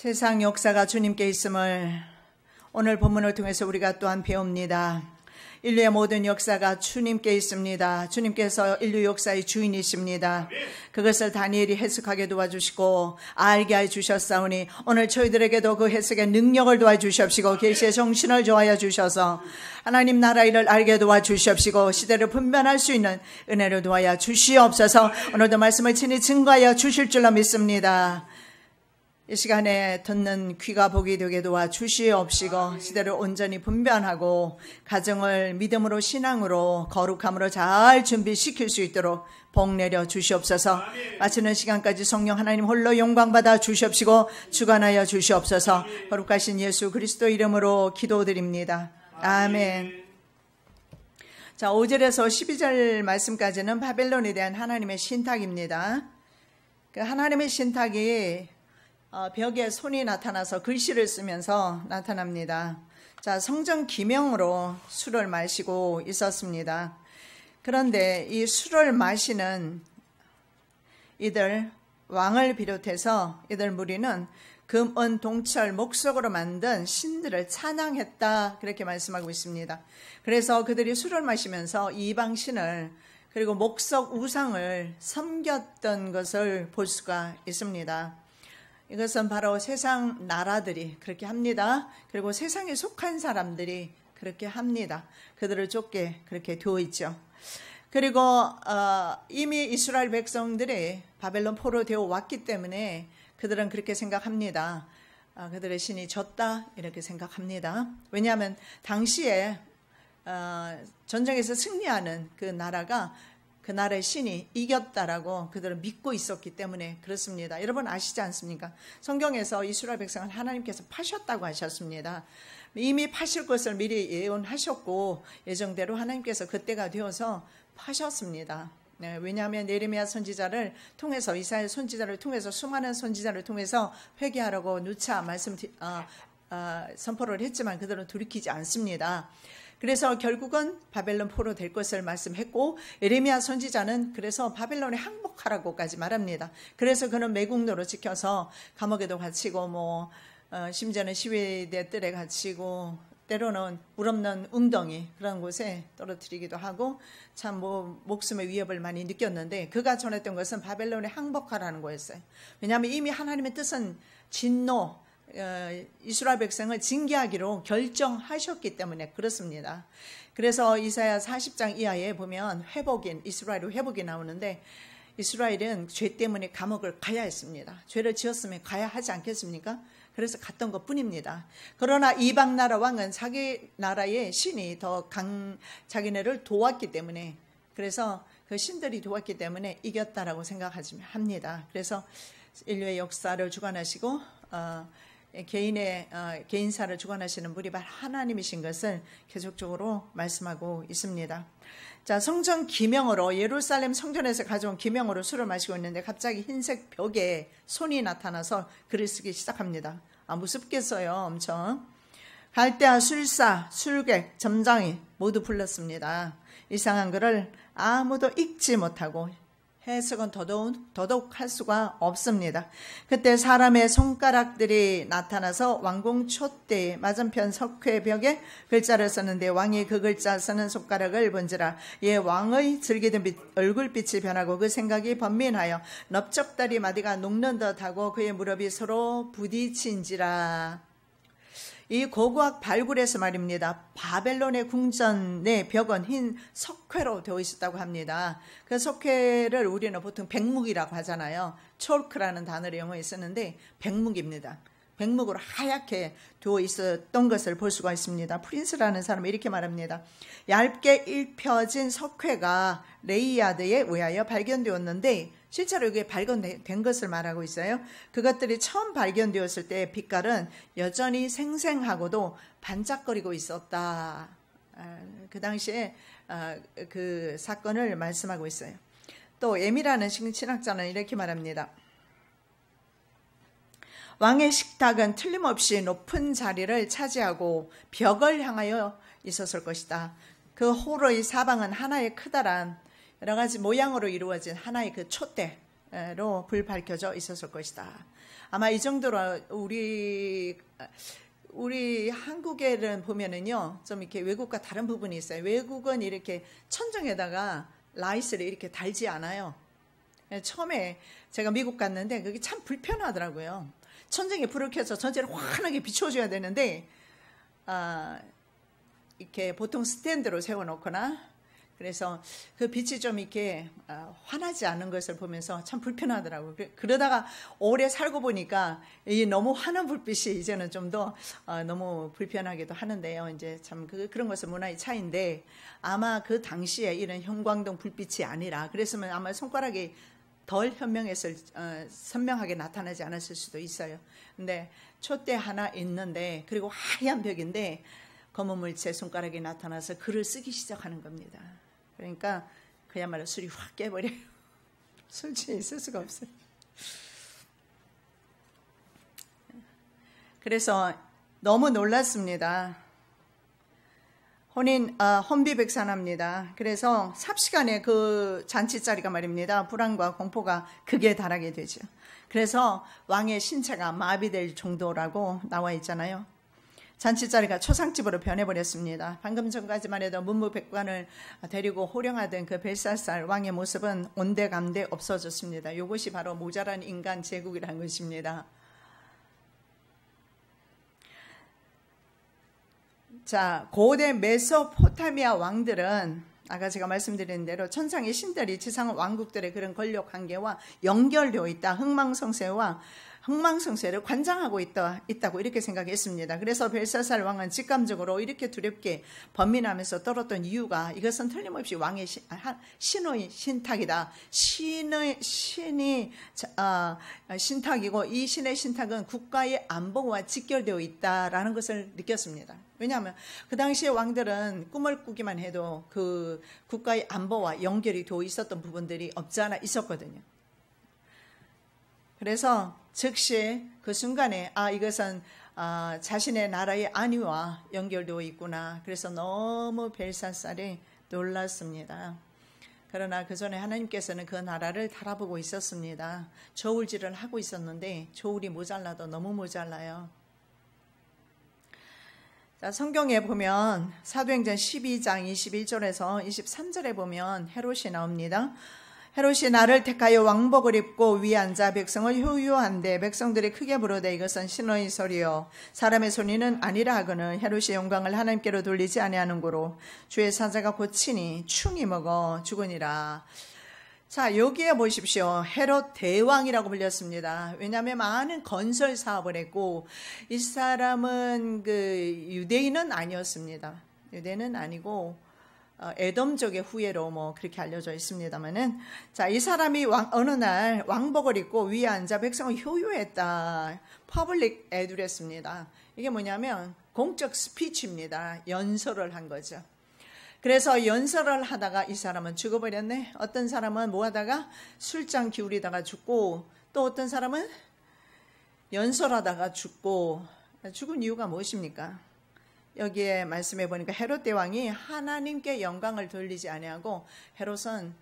세상 역사가 주님께 있음을 오늘 본문을 통해서 우리가 또한 배웁니다. 인류의 모든 역사가 주님께 있습니다. 주님께서 인류 역사의 주인이십니다. 그것을 다니엘이 해석하게 도와주시고 알게 해주셨사오니 오늘 저희들에게도 그 해석의 능력을 도와주시옵시고 계시의 정신을 조하여 주셔서 하나님 나라 일을 알게 도와주시옵시고 시대를 분별할 수 있는 은혜를 도하여 주시옵소서. 오늘도 말씀을 친히 증거하여 주실 줄로 믿습니다. 이 시간에 듣는 귀가 복이 되게 도와주시옵시고 시대를 온전히 분별하고 가정을 믿음으로 신앙으로 거룩함으로 잘 준비시킬 수 있도록 복 내려 주시옵소서. 마치는 시간까지 성령 하나님 홀로 영광받아 주시옵시고 주관하여 주시옵소서. 거룩하신 예수 그리스도 이름으로 기도드립니다. 아멘. 자, 5절에서 12절 말씀까지는 바벨론에 대한 하나님의 신탁입니다. 그 하나님의 신탁이 벽에 손이 나타나서 글씨를 쓰면서 나타납니다. 자, 성전 기명으로 술을 마시고 있었습니다. 그런데 이 술을 마시는 이들 왕을 비롯해서 이들 무리는 금, 은, 동철, 목석으로 만든 신들을 찬양했다 그렇게 말씀하고 있습니다. 그래서 그들이 술을 마시면서 이방신을 그리고 목석 우상을 섬겼던 것을 볼 수가 있습니다. 이것은 바로 세상 나라들이 그렇게 합니다. 그리고 세상에 속한 사람들이 그렇게 합니다. 그들을 쫓게 그렇게 되어 있죠. 그리고 이미 이스라엘 백성들이 바벨론 포로 되어 왔기 때문에 그들은 그렇게 생각합니다. 그들의 신이 졌다 이렇게 생각합니다. 왜냐하면 당시에 전쟁에서 승리하는 그 나라가 그 나라의 신이 이겼다라고 그들은 믿고 있었기 때문에 그렇습니다. 여러분 아시지 않습니까? 성경에서 이스라엘 백성을 하나님께서 파셨다고 하셨습니다. 이미 파실 것을 미리 예언하셨고 예정대로 하나님께서 그때가 되어서 파셨습니다. 네, 왜냐하면 예레미야 선지자를 통해서 이사야 선지자를 통해서 수많은 선지자를 통해서 회개하라고 누차 선포를 했지만 그들은 돌이키지 않습니다. 그래서 결국은 바벨론 포로 될 것을 말씀했고 예레미야 선지자는 그래서 바벨론에 항복하라고까지 말합니다. 그래서 그는 매국노로 지켜서 감옥에도 갇히고 심지어는 시위대 뜰에 갇히고 때로는 물 없는 웅덩이 그런 곳에 떨어뜨리기도 하고 참 목숨의 위협을 많이 느꼈는데 그가 전했던 것은 바벨론에 항복하라는 거였어요. 왜냐하면 이미 하나님의 뜻은 진노 이스라엘 백성을 징계하기로 결정하셨기 때문에 그렇습니다. 그래서 이사야 40장 이하에 보면 이스라엘의 회복이 나오는데 이스라엘은 죄 때문에 감옥을 가야 했습니다. 죄를 지었으면 가야 하지 않겠습니까? 그래서 갔던 것 뿐입니다. 그러나 이방 나라 왕은 자기 나라의 신이 더 자기네를 도왔기 때문에 그래서 그 신들이 도왔기 때문에 이겼다라고 생각합니다. 그래서 인류의 역사를 주관하시고 개인사를 주관하시는 분이 바로 하나님이신 것을 계속적으로 말씀하고 있습니다. 자, 성전 기명으로 예루살렘 성전에서 가져온 기명으로 술을 마시고 있는데 갑자기 흰색 벽에 손이 나타나서 글을 쓰기 시작합니다. 무섭겠어요. 엄청. 갈대아, 술사, 술객, 점장이 모두 불렀습니다. 이상한 글을 아무도 읽지 못하고 해석은 더더욱 할 수가 없습니다. 그때 사람의 손가락들이 나타나서 왕궁 촛대 맞은편 석회 벽에 글자를 썼는데 왕이 그 글자 쓰는 손가락을 본지라 예 왕의 즐기던 얼굴빛이 변하고 그 생각이 번민하여 넓적다리 마디가 녹는 듯하고 그의 무릎이 서로 부딪힌지라. 이 고고학 발굴에서 말입니다. 바벨론의 궁전의 벽은 흰 석회로 되어 있었다고 합니다. 그 석회를 우리는 보통 백묵이라고 하잖아요. 촐크라는 단어를 영어에 쓰는데 백묵입니다. 백묵으로 하얗게 되어 있었던 것을 볼 수가 있습니다. 프린스라는 사람이 이렇게 말합니다. 얇게 입혀진 석회가 레이야드에 의하여 발견되었는데 실제로 이게 발견된 것을 말하고 있어요. 그것들이 처음 발견되었을 때 빛깔은 여전히 생생하고도 반짝거리고 있었다. 그 당시에 그 사건을 말씀하고 있어요. 또 에미라는 신학자는 이렇게 말합니다. 왕의 식탁은 틀림없이 높은 자리를 차지하고 벽을 향하여 있었을 것이다. 그 홀의 사방은 하나의 크다란 여러 가지 모양으로 이루어진 하나의 그 촛대 불 밝혀져 있었을 것이다. 아마 이 정도로 우리 한국에는 보면은요, 좀 이렇게 외국과 다른 부분이 있어요. 외국은 이렇게 천정에다가 라이스를 이렇게 달지 않아요. 처음에 제가 미국 갔는데 그게 참 불편하더라고요. 천정에 불을 켜서 전체를 환하게 비춰줘야 되는데, 이렇게 보통 스탠드로 세워놓거나, 그래서 그 빛이 좀 이렇게 환하지 않은 것을 보면서 참 불편하더라고요. 그러다가 오래 살고 보니까 이 너무 환한 불빛이 이제는 좀 더 너무 불편하기도 하는데요. 이제 참 그런 것은 문화의 차이인데, 아마 그 당시에 이런 형광등 불빛이 아니라 그랬으면 아마 손가락이 덜 선명하게 나타나지 않았을 수도 있어요. 근데 촛대 하나 있는데, 그리고 하얀 벽인데 검은 물체 손가락이 나타나서 글을 쓰기 시작하는 겁니다. 그러니까 그야말로 술이 확 깨버려요. 술취해 있을 수가 없어요. 그래서 너무 놀랐습니다. 혼비백산합니다. 그래서 삽시간에 그 잔치자리가 말입니다. 불안과 공포가 극에 달하게 되죠. 그래서 왕의 신체가 마비될 정도라고 나와 있잖아요. 잔치자리가 초상집으로 변해버렸습니다. 방금 전까지만 해도 문무백관을 데리고 호령하던 그 벨사살 왕의 모습은 온데간데 없어졌습니다. 이것이 바로 모자란 인간 제국이라는 것입니다. 자, 고대 메소포타미아 왕들은 아까 제가 말씀드린 대로 천상의 신들이 지상 왕국들의 그런 권력 관계와 연결되어 있다. 흥망성쇠를 관장하고 있다고 이렇게 생각했습니다. 그래서 벨사살 왕은 직감적으로 이렇게 두렵게 번민하면서 떨었던 이유가, 이것은 틀림없이 왕의 신의 신탁이다. 신이 신탁이고, 이 신의 신탁은 국가의 안보와 직결되어 있다라는 것을 느꼈습니다. 왜냐하면 그 당시의 왕들은 꿈을 꾸기만 해도 그 국가의 안보와 연결이 되어 있었던 부분들이 없지 않아 있었거든요. 그래서 즉시 그 순간에 이것은 자신의 나라의 안위와 연결되어 있구나. 그래서 너무 벨사살이 놀랐습니다. 그러나 그 전에 하나님께서는 그 나라를 달아보고 있었습니다. 저울질을 하고 있었는데 저울이 모자라도 너무 모자라요. 자, 성경에 보면 사도행전 12장 21절에서 23절에 보면 헤롯이 나옵니다. 헤롯이 나를 택하여 왕복을 입고 위에 앉아 백성을 효유한데 백성들이 크게 부르되 이것은 신의 소리요 사람의 소리는 아니라 하거늘 헤롯이 영광을 하나님께로 돌리지 아니하는 고로 주의 사자가 고치니 충이 먹어 죽으니라. 자, 여기에 보십시오. 헤롯 대왕이라고 불렸습니다. 왜냐하면 많은 건설 사업을 했고, 이 사람은 유대인은 아니었습니다. 유대인은 아니고 에돔족의 후예로 그렇게 알려져 있습니다만은, 자, 이 사람이 어느 날 왕복을 입고 위에 앉아 백성을 효유했다. 퍼블릭 애드레스입니다. 이게 뭐냐면 공적 스피치입니다. 연설을 한 거죠. 그래서 연설을 하다가 이 사람은 죽어버렸네. 어떤 사람은 뭐 하다가 술잔 기울이다가 죽고, 또 어떤 사람은 연설하다가 죽고, 죽은 이유가 무엇입니까? 여기에 말씀해 보니까 헤롯 대왕이 하나님께 영광을 돌리지 아니하고 헤롯은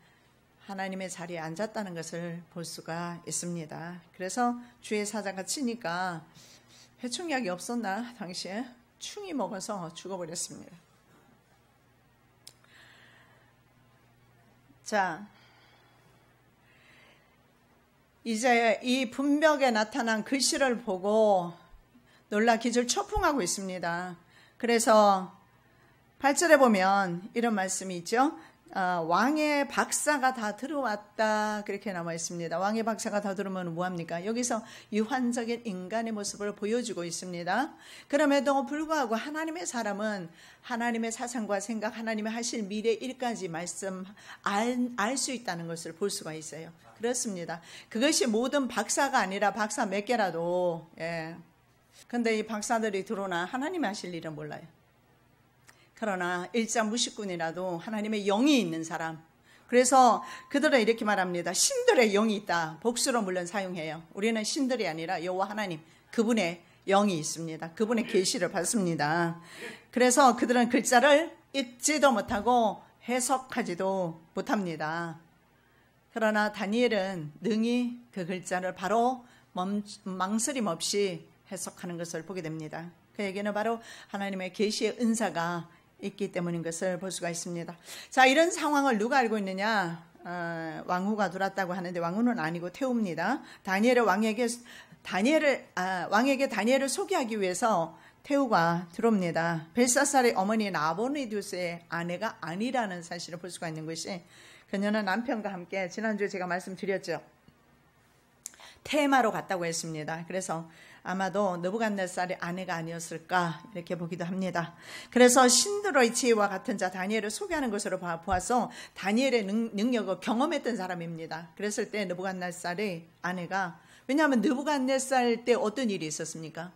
하나님의 자리에 앉았다는 것을 볼 수가 있습니다. 그래서 주의 사자가 치니까 해충약이 없었나 당시에 충이 먹어서 죽어버렸습니다. 자, 이제 이 분벽에 나타난 글씨를 보고 놀라 기절 초풍하고 있습니다. 그래서 8절에 보면 이런 말씀이 있죠. 왕의 박사가 다 들어왔다, 그렇게 나와 있습니다. 왕의 박사가 다 들어오면 뭐합니까? 여기서 유한적인 인간의 모습을 보여주고 있습니다. 그럼에도 불구하고 하나님의 사람은 하나님의 사상과 생각, 하나님의 하실 미래 일까지 말씀 알 수 있다는 것을 볼 수가 있어요. 그렇습니다. 그것이 모든 박사가 아니라 박사 몇 개라도, 근데 이 박사들이 들어오나 하나님이 하실 일은 몰라요. 그러나 일자 무식꾼이라도 하나님의 영이 있는 사람, 그래서 그들은 이렇게 말합니다. 신들의 영이 있다. 복수로 물론 사용해요. 우리는 신들이 아니라 여호와 하나님, 그분의 영이 있습니다. 그분의 계시를 받습니다. 그래서 그들은 글자를 읽지도 못하고 해석하지도 못합니다. 그러나 다니엘은 능히 그 글자를 바로 망설임 없이 해석하는 것을 보게 됩니다. 그에게는 바로 하나님의 계시의 은사가 있기 때문인 것을 볼 수가 있습니다. 자, 이런 상황을 누가 알고 있느냐? 왕후가 들어왔다고 하는데 왕후는 아니고 태우입니다. 왕에게 다니엘을 소개하기 위해서 태우가 들어옵니다. 벨사살의 어머니 나보니두스의 아내가 아니라는 사실을 볼 수가 있는 것이, 그녀는 남편과 함께 지난주에 제가 말씀드렸죠. 테마로 갔다고 했습니다. 그래서 아마도 느부갓네살의 아내가 아니었을까 이렇게 보기도 합니다. 그래서 신들의 지혜와 같은 자 다니엘을 소개하는 것으로 보아서 다니엘의 능력을 경험했던 사람입니다. 그랬을 때 느부갓네살의 아내가, 왜냐하면 느부갓네살 때 어떤 일이 있었습니까?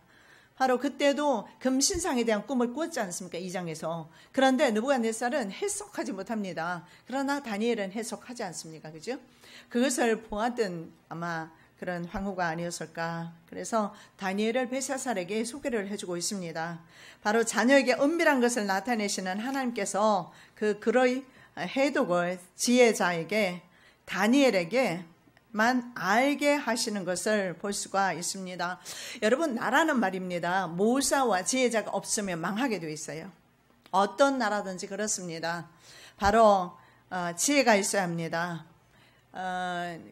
바로 그때도 금신상에 대한 꿈을 꾸었지 않습니까? 2장에서. 그런데 느부갓네살은 해석하지 못합니다. 그러나 다니엘은 해석하지 않습니까? 그죠? 그것을 보았던 아마 그런 황후가 아니었을까. 그래서 다니엘을 벨사살에게 소개를 해주고 있습니다. 바로 자녀에게 은밀한 것을 나타내시는 하나님께서 그의 해독을 지혜자에게, 다니엘에게만 알게 하시는 것을 볼 수가 있습니다. 여러분, 나라는 말입니다. 모사와 지혜자가 없으면 망하게 되어 있어요. 어떤 나라든지 그렇습니다. 바로 지혜가 있어야 합니다.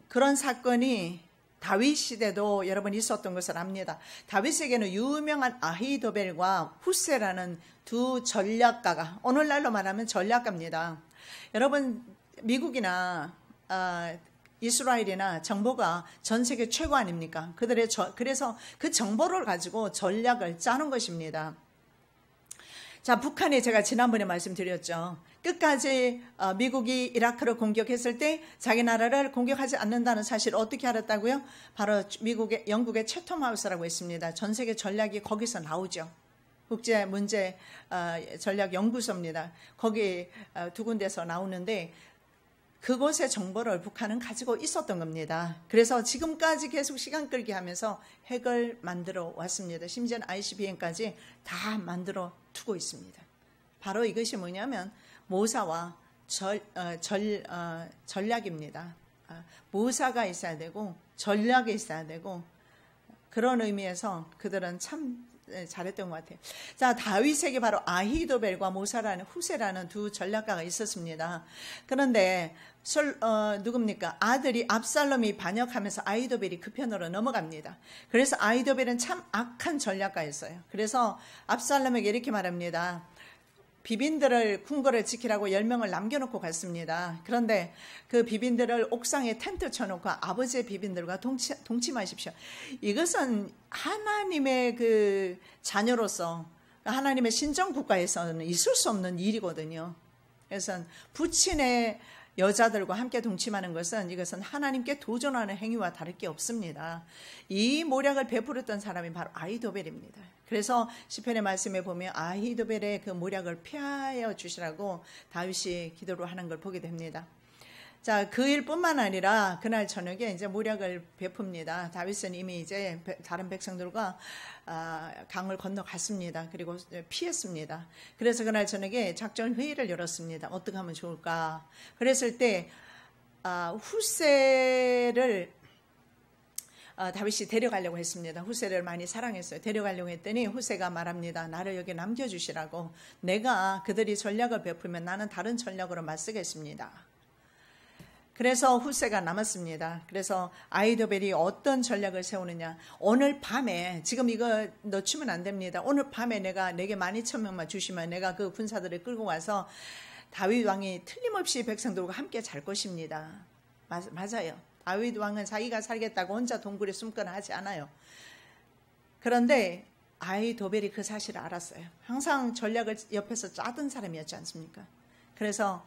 그런 사건이 다윗 시대도 여러분 있었던 것을 압니다. 다윗에게는 유명한 아히도벨과 후세라는 두 전략가가, 오늘날로 말하면 전략가입니다. 여러분, 미국이나 이스라엘이나 정보가 전 세계 최고 아닙니까? 그래서 그 정보를 가지고 전략을 짜는 것입니다. 자, 북한에 제가 지난번에 말씀드렸죠. 끝까지 미국이 이라크를 공격했을 때 자기 나라를 공격하지 않는다는 사실을 어떻게 알았다고요? 바로 영국의 채텀하우스라고 있습니다. 전 세계 전략이 거기서 나오죠. 국제문제 전략연구소입니다. 거기 두 군데서 나오는데 그곳의 정보를 북한은 가지고 있었던 겁니다. 그래서 지금까지 계속 시간 끌기 하면서 핵을 만들어 왔습니다. 심지어는 ICBM까지 다 만들어 두고 있습니다. 바로 이것이 뭐냐면 모사와 전략입니다. 모사가 있어야 되고 전략이 있어야 되고, 그런 의미에서 그들은 참 잘했던 것 같아요. 자, 다윗에게 바로 아히도벨과 모사라는 후세라는 두 전략가가 있었습니다. 그런데 누굽니까? 아들이 압살롬이 반역하면서 아히도벨이 그 편으로 넘어갑니다. 그래서 아히도벨은 참 악한 전략가였어요. 그래서 압살롬에게 이렇게 말합니다. 비빈들을 궁궐을 지키라고 10명을 남겨놓고 갔습니다. 그런데 그 비빈들을 옥상에 텐트 쳐놓고 아버지의 비빈들과 동침하십시오. 이것은 하나님의 그 자녀로서 하나님의 신정국가에서는 있을 수 없는 일이거든요. 그래서 부친의 여자들과 함께 동침하는 것은, 이것은 하나님께 도전하는 행위와 다를 게 없습니다. 이 모략을 베풀었던 사람이 바로 아히도벨입니다. 그래서 시편의 말씀에 보면 아히도벨의 그 모략을 피하여 주시라고 다윗이 기도를 하는 걸 보게 됩니다. 자, 그 일뿐만 아니라 그날 저녁에 이제 모략을 베풉니다. 다윗은 이미 이제 다른 백성들과 강을 건너갔습니다. 그리고 피했습니다. 그래서 그날 저녁에 작전 회의를 열었습니다. 어떻게 하면 좋을까? 그랬을 때 후세를 다윗이 데려가려고 했습니다. 후세를 많이 사랑했어요. 데려가려고 했더니 후세가 말합니다. 나를 여기 남겨주시라고. 내가 그들이 전략을 베풀면 나는 다른 전략으로 맞서겠습니다. 그래서 후세가 남았습니다. 그래서 아히도벨이 어떤 전략을 세우느냐. 오늘 밤에, 지금 이거 놓치면 안 됩니다. 오늘 밤에 내게 12,000명만 주시면 내가 그 군사들을 끌고 와서 다윗 왕이 틀림없이 백성들과 함께 잘 것입니다. 맞아요. 다윗 왕은 자기가 살겠다고 혼자 동굴에 숨거나 하지 않아요. 그런데 아히도벨이 그 사실을 알았어요. 항상 전략을 옆에서 짜던 사람이었지 않습니까? 그래서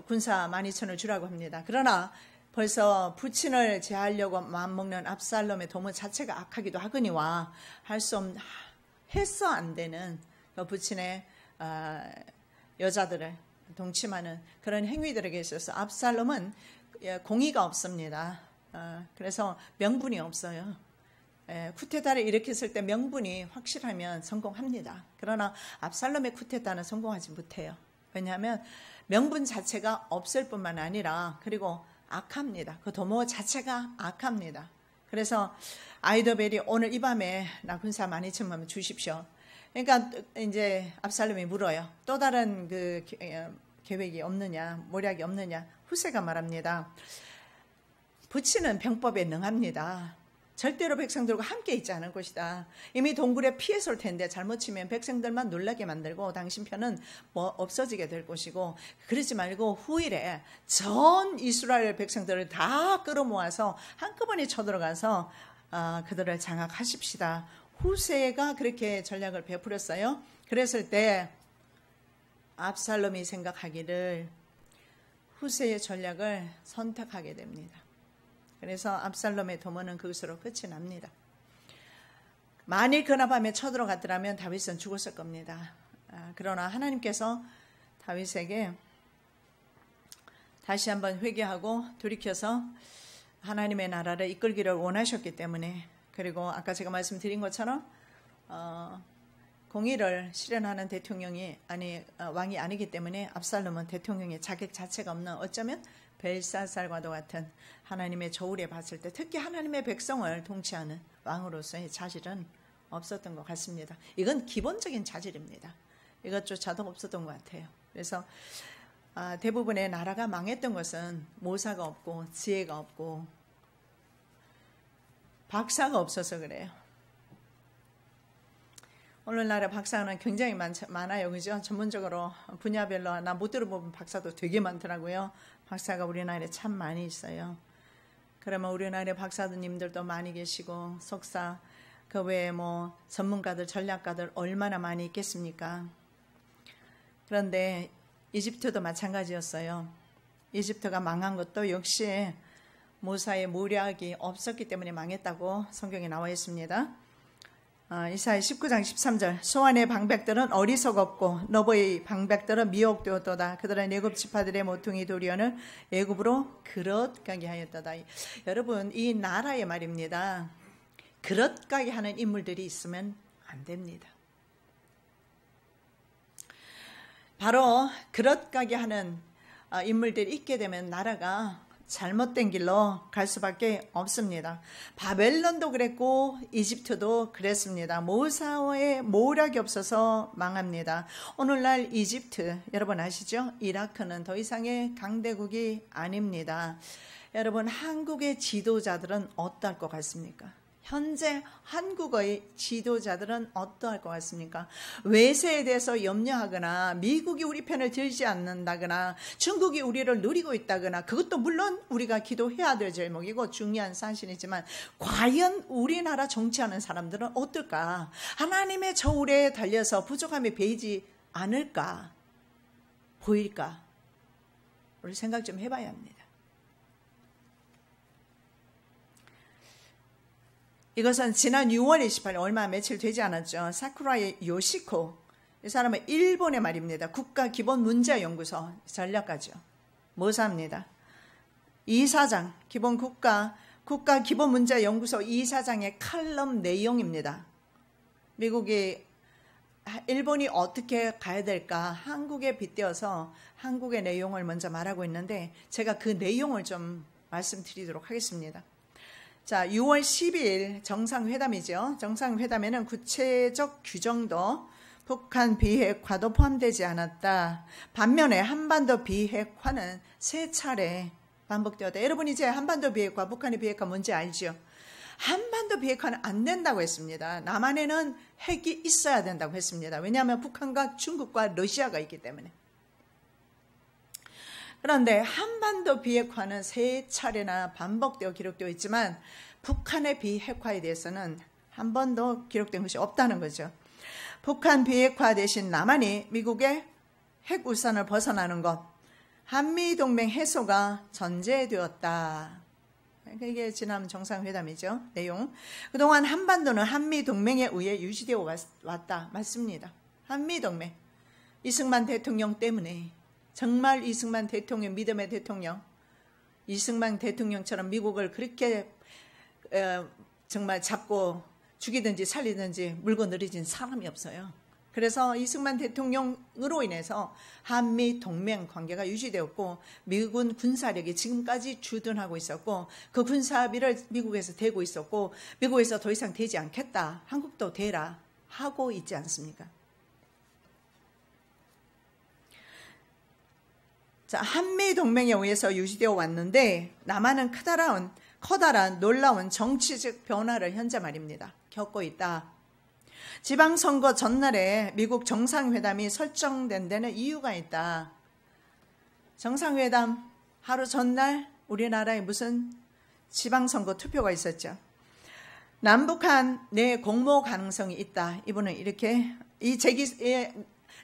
군사 12,000을 주라고 합니다. 그러나 벌써 부친을 제하려고 마음먹는 압살롬의 도모 자체가 악하기도 하거니와 해서 안 되는 그 부친의 여자들을 동침하는 그런 행위들에게 있어서 압살롬은 공의가 없습니다. 그래서 명분이 없어요. 쿠데타를 일으켰을 때 명분이 확실하면 성공합니다. 그러나 압살롬의 쿠데타는 성공하지 못해요. 왜냐하면 명분 자체가 없을 뿐만 아니라 그리고 악합니다. 그 도모 자체가 악합니다. 그래서 아이도벨이 오늘 이 밤에 나 군사 12,000만 주십시오. 그러니까 이제 압살롬이 물어요. 또 다른 그 계획이 없느냐, 모략이 없느냐. 후세가 말합니다. 부치는 병법에 능합니다. 절대로 백성들과 함께 있지 않을 것이다. 이미 동굴에 피해서 올 텐데 잘못 치면 백성들만 놀라게 만들고 당신 편은 없어지게 될 것이고, 그러지 말고 후일에 전 이스라엘 백성들을 다 끌어모아서 한꺼번에 쳐들어가서 그들을 장악하십시다. 후세가 그렇게 전략을 베풀었어요. 그랬을 때 압살롬이 생각하기를 후세의 전략을 선택하게 됩니다. 그래서 압살롬의 도모는 그것으로 끝이 납니다. 만일 그날 밤에 쳐들어갔더라면 다윗은 죽었을 겁니다. 그러나 하나님께서 다윗에게 다시 한번 회개하고 돌이켜서 하나님의 나라를 이끌기를 원하셨기 때문에, 그리고 아까 제가 말씀드린 것처럼 공의를 실현하는 왕이 아니기 때문에 압살롬은 대통령의 자격 자체가 없는, 어쩌면 벨사살과도 같은 하나님의 저울에 봤을 때 특히 하나님의 백성을 통치하는 왕으로서의 자질은 없었던 것 같습니다. 이건 기본적인 자질입니다. 이것조차도 없었던 것 같아요. 그래서 대부분의 나라가 망했던 것은 모사가 없고 지혜가 없고 박사가 없어서 그래요. 오늘날의 박사는 굉장히 많아요. 그죠? 전문적으로 분야별로 나 못 들어본 박사도 되게 많더라고요. 박사가 우리나라에 참 많이 있어요. 그러면 우리나라의 박사님들도 많이 계시고 석사, 그 외에 전문가들, 전략가들 얼마나 많이 있겠습니까? 그런데 이집트도 마찬가지였어요. 이집트가 망한 것도 역시 모사의 모략이 없었기 때문에 망했다고 성경에 나와 있습니다. 이사야 19장 13절 소환의 방백들은 어리석었고 너보의 방백들은 미혹되었도다. 그들은 애굽 지파들의 모퉁이 도리언을 애굽으로 그릇가게 하였도다. 여러분, 이 나라의 말입니다. 그릇가게 하는 인물들이 있으면 안 됩니다. 바로 그릇가게 하는 인물들이 있게 되면 나라가 잘못된 길로 갈 수밖에 없습니다. 바벨론도 그랬고 이집트도 그랬습니다. 모사의 모략이 없어서 망합니다. 오늘날 이집트 여러분 아시죠? 이라크는 더 이상의 강대국이 아닙니다. 여러분, 한국의 지도자들은 어떠할 것 같습니까? 현재 한국의 지도자들은 어떠할 것 같습니까? 외세에 대해서 염려하거나 미국이 우리 편을 들지 않는다거나 중국이 우리를 누리고 있다거나, 그것도 물론 우리가 기도해야 될 제목이고 중요한 사실이지만 과연 우리나라 정치하는 사람들은 어떨까? 하나님의 저울에 달려서 부족함이 보이지 않을까? 보일까? 우리 생각 좀 해봐야 합니다. 이것은 지난 6월 28일 얼마 며칠 되지 않았죠. 사쿠라의 요시코, 이 사람은 일본의 말입니다. 국가기본문제연구소 전략가죠. 모사입니다. 이사장, 국가기본문제연구소 이사장의 칼럼 내용입니다. 일본이 어떻게 가야 될까 한국에 빗대어서 한국의 내용을 먼저 말하고 있는데, 제가 그 내용을 좀 말씀드리도록 하겠습니다. 자, 6월 12일 정상회담이죠. 정상회담에는 구체적 규정도 북한 비핵화도 포함되지 않았다. 반면에 한반도 비핵화는 3차례 반복되었다. 여러분, 이제 한반도 비핵화, 북한의 비핵화 뭔지 알죠? 한반도 비핵화는 안 된다고 했습니다. 남한에는 핵이 있어야 된다고 했습니다. 왜냐하면 북한과 중국과 러시아가 있기 때문에. 그런데 한반도 비핵화는 3차례나 반복되어 기록되어 있지만 북한의 비핵화에 대해서는 한 번도 기록된 것이 없다는 거죠. 북한 비핵화 대신 남한이 미국의 핵우산을 벗어나는 것, 한미동맹 해소가 전제되었다. 이게 지난 정상회담이죠. 내용. 그동안 한반도는 한미동맹에 의해 유지되어 왔다. 맞습니다. 한미동맹. 이승만 대통령 때문에, 정말 이승만 대통령, 믿음의 대통령, 이승만 대통령처럼 미국을 그렇게 정말 잡고 죽이든지 살리든지 물고 늘어진 사람이 없어요. 그래서 이승만 대통령으로 인해서 한미 동맹 관계가 유지되었고 미국은 군사력이 지금까지 주둔하고 있었고 그 군사비를 미국에서 대고 있었고 미국에서 더 이상 되지 않겠다. 한국도 되라 하고 있지 않습니까? 자, 한미 동맹에 의해서 유지되어 왔는데 남한은 커다란 놀라운 정치적 변화를 현재 말입니다. 겪고 있다. 지방선거 전날에 미국 정상회담이 설정된 데는 이유가 있다. 정상회담 하루 전날 우리나라에 무슨 지방선거 투표가 있었죠. 남북한 내 공모 가능성이 있다. 이분은 이렇게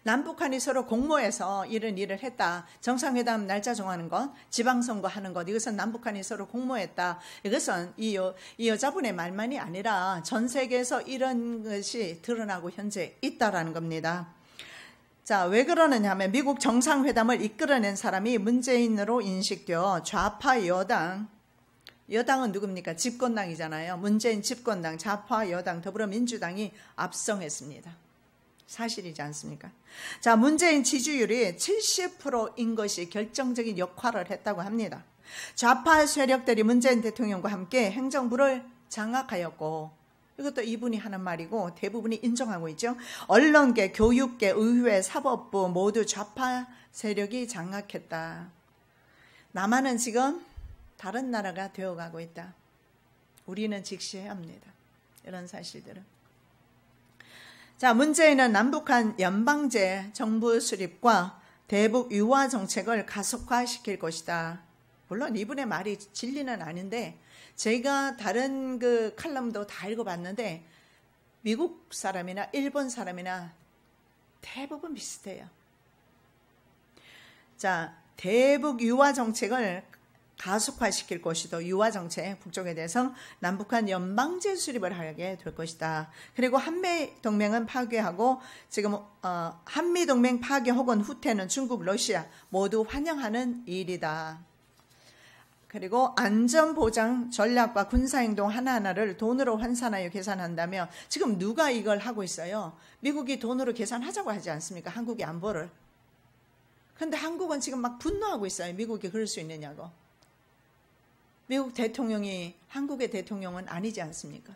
남북한이 서로 공모해서 이런 일을 했다. 정상회담 날짜 정하는 것, 지방선거 하는 것, 이것은 남북한이 서로 공모했다. 이것은 이 여자분의 말만이 아니라 전 세계에서 이런 것이 드러나고 현재 있다라는 겁니다. 자, 왜 그러느냐 하면 미국 정상회담을 이끌어낸 사람이 문재인으로 인식되어 좌파 여당은 누굽니까? 집권당이잖아요. 문재인 집권당, 좌파 여당, 더불어민주당이 압승했습니다. 사실이지 않습니까? 자, 문재인 지지율이 70%인 것이 결정적인 역할을 했다고 합니다. 좌파 세력들이 문재인 대통령과 함께 행정부를 장악하였고, 이것도 이분이 하는 말이고 대부분이 인정하고 있죠. 언론계, 교육계, 의회, 사법부 모두 좌파 세력이 장악했다. 남한은 지금 다른 나라가 되어가고 있다. 우리는 직시해야 합니다. 이런 사실들은. 자, 문재인은 남북한 연방제 정부 수립과 대북 유화 정책을 가속화시킬 것이다. 물론 이분의 말이 진리는 아닌데 제가 다른 그 칼럼도 다 읽어봤는데 미국 사람이나 일본 사람이나 대부분 비슷해요. 자, 대북 유화 정책을 가속화시킬 것이다. 유화 정책 북쪽에 대해서 남북한 연방제 수립을 하게 될 것이다. 그리고 한미 동맹은 파괴하고 지금 한미 동맹 파괴 혹은 후퇴는 중국, 러시아 모두 환영하는 일이다. 그리고 안전보장 전략과 군사행동 하나하나를 돈으로 환산하여 계산한다면 지금 누가 이걸 하고 있어요? 미국이 돈으로 계산하자고 하지 않습니까? 한국의 안보를. 그런데 한국은 지금 막 분노하고 있어요. 미국이 그럴 수 있느냐고. 미국 대통령이 한국의 대통령은 아니지 않습니까?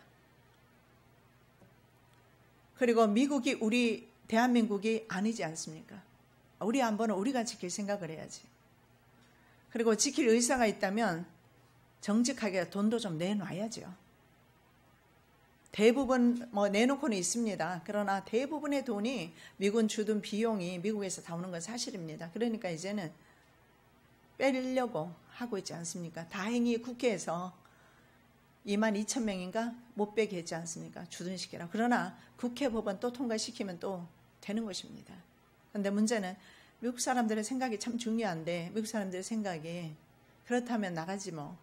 그리고 미국이 우리 대한민국이 아니지 않습니까? 우리 안보는 우리가 지킬 생각을 해야지. 그리고 지킬 의사가 있다면 정직하게 돈도 좀 내놔야죠. 대부분 내놓고는 있습니다. 그러나 대부분의 돈이 미군 주둔 비용이 미국에서 다 오는 건 사실입니다. 그러니까 이제는 빼려고 하고 있지 않습니까? 다행히 국회에서 22,000명인가 못 빼게 했지 않습니까? 주둔시키라. 그러나 국회 법안 또 통과시키면 또 되는 것입니다. 그런데 문제는 미국 사람들의 생각이 참 중요한데 미국 사람들의 생각이 그렇다면 나가지 뭐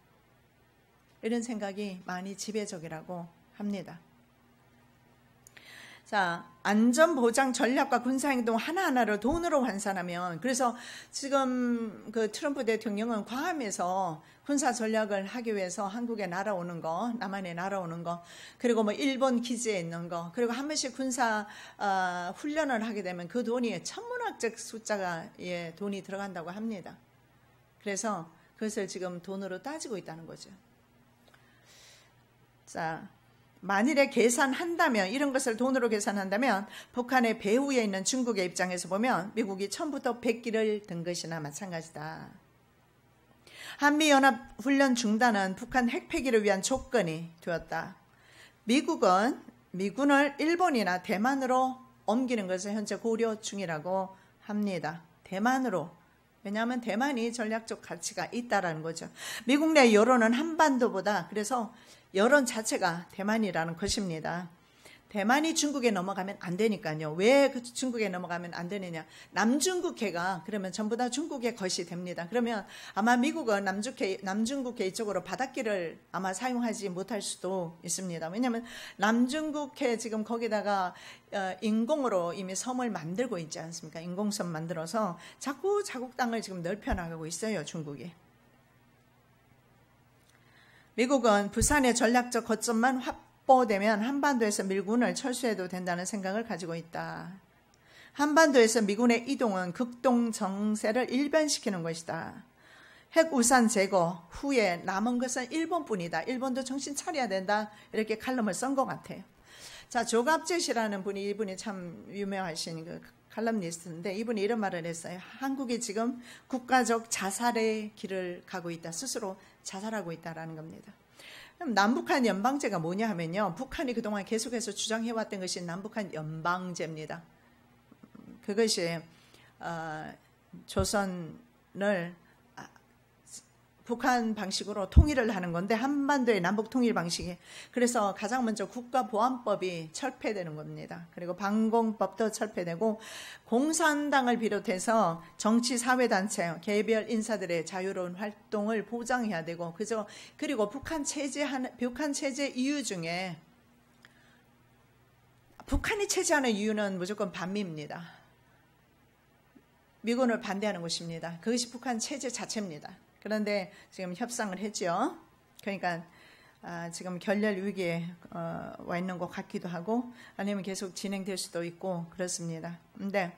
이런 생각이 많이 지배적이라고 합니다. 자, 안전보장 전략과 군사행동 하나하나를 돈으로 환산하면 그래서 지금 그 트럼프 대통령은 괌에서 군사 전략을 하기 위해서 한국에 날아오는 거, 남한에 날아오는 거, 그리고 일본 기지에 있는 거, 그리고 한 번씩 군사 훈련을 하게 되면 그 돈이 천문학적 숫자가 돈이 들어간다고 합니다. 그래서 그것을 지금 돈으로 따지고 있다는 거죠. 자, 만일에 계산한다면 이런 것을 돈으로 계산한다면 북한의 배후에 있는 중국의 입장에서 보면 미국이 처음부터 백기를 든 것이나 마찬가지다. 한미연합훈련 중단은 북한 핵폐기를 위한 조건이 되었다. 미국은 미군을 일본이나 대만으로 옮기는 것을 현재 고려 중이라고 합니다. 대만으로. 왜냐하면 대만이 전략적 가치가 있다라는 거죠. 미국 내 여론은 한반도보다 그래서 여론 자체가 대만이라는 것입니다. 대만이 중국에 넘어가면 안 되니까요. 왜 그 중국에 넘어가면 안 되느냐. 남중국해가 그러면 전부 다 중국의 것이 됩니다. 그러면 아마 미국은 남중국해 이쪽으로 바닷길을 아마 사용하지 못할 수도 있습니다. 왜냐하면 남중국해 지금 거기다가 인공으로 이미 섬을 만들고 있지 않습니까? 인공섬 만들어서 자꾸 자국 땅을 지금 넓혀나가고 있어요. 중국이. 미국은 부산의 전략적 거점만 확보되면 한반도에서 밀군을 철수해도 된다는 생각을 가지고 있다. 한반도에서 미군의 이동은 극동 정세를 일변시키는 것이다. 핵우산 제거 후에 남은 것은 일본뿐이다. 일본도 정신 차려야 된다. 이렇게 칼럼을 쓴 것 같아요. 자, 조갑제시라는 분이, 이분이 참 유명하신 그 칼럼니스트인데, 이분이 이런 말을 했어요. 한국이 지금 국가적 자살의 길을 가고 있다. 스스로 자살하고 있다라는 겁니다. 그럼 남북한 연방제가 뭐냐 하면요, 북한이 그동안 계속해서 주장해왔던 것이 남북한 연방제입니다. 그것이 조선을 북한 방식으로 통일을 하는 건데, 한반도의 남북 통일 방식이, 그래서 가장 먼저 국가보안법이 철폐되는 겁니다. 그리고 방공법도 철폐되고, 공산당을 비롯해서 정치 사회단체 개별 인사들의 자유로운 활동을 보장해야 되고, 그리고 북한 체제 이유 중에, 북한이 체제하는 이유는 무조건 반미입니다. 미군을 반대하는 것입니다. 그것이 북한 체제 자체입니다. 그런데 지금 협상을 했죠. 그러니까 지금 결렬 위기에 와 있는 것 같기도 하고, 아니면 계속 진행될 수도 있고 그렇습니다. 근데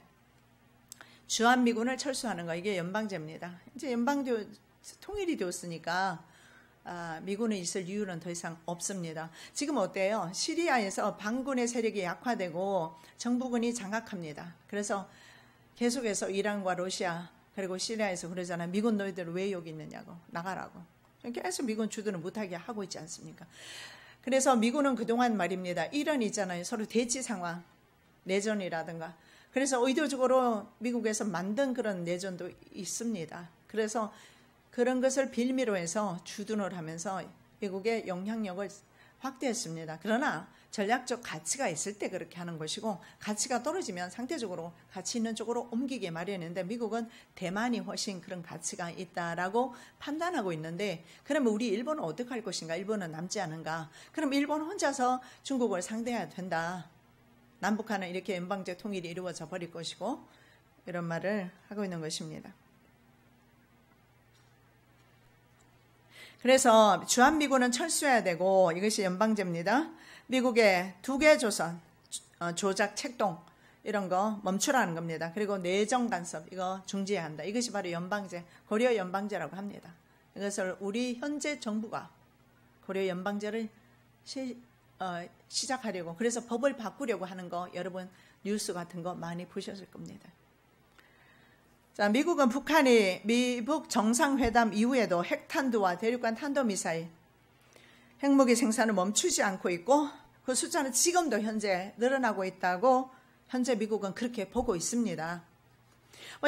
주한미군을 철수하는 거, 이게 연방제입니다. 이제 연방도 통일이 되었으니까 미군이 있을 이유는 더 이상 없습니다. 지금 어때요? 시리아에서 반군의 세력이 약화되고 정부군이 장악합니다. 그래서 계속해서 이란과 러시아, 그리고 시리아에서 그러잖아요. 미군 너희들 왜 여기 있느냐고, 나가라고. 계속 미군 주둔을 못하게 하고 있지 않습니까? 그래서 미군은 그동안 말입니다, 이런 있잖아요, 서로 대치 상황, 내전이라든가. 그래서 의도적으로 미국에서 만든 그런 내전도 있습니다. 그래서 그런 것을 빌미로 해서 주둔을 하면서 미국의 영향력을 확대했습니다. 그러나 전략적 가치가 있을 때 그렇게 하는 것이고, 가치가 떨어지면 상대적으로 가치 있는 쪽으로 옮기게 마련인데, 미국은 대만이 훨씬 그런 가치가 있다라고 판단하고 있는데, 그러면 우리 일본은 어떻게 할 것인가? 일본은 남지 않은가? 그럼 일본 혼자서 중국을 상대해야 된다. 남북한은 이렇게 연방제 통일이 이루어져 버릴 것이고, 이런 말을 하고 있는 것입니다. 그래서 주한미군은 철수해야 되고, 이것이 연방제입니다. 미국의 두개 조선, 조작, 책동 이런 거 멈추라는 겁니다. 그리고 내정 간섭, 이거 중지해야 한다. 이것이 바로 연방제, 고려 연방제라고 합니다. 이것을 우리 현재 정부가 고려 연방제를 시작하려고, 그래서 법을 바꾸려고 하는 거, 여러분 뉴스 같은 거 많이 보셨을 겁니다. 자, 미국은 북한이 미북 정상회담 이후에도 핵탄두와 대륙간 탄도미사일, 핵무기 생산을 멈추지 않고 있고, 그 숫자는 지금도 현재 늘어나고 있다고 현재 미국은 그렇게 보고 있습니다.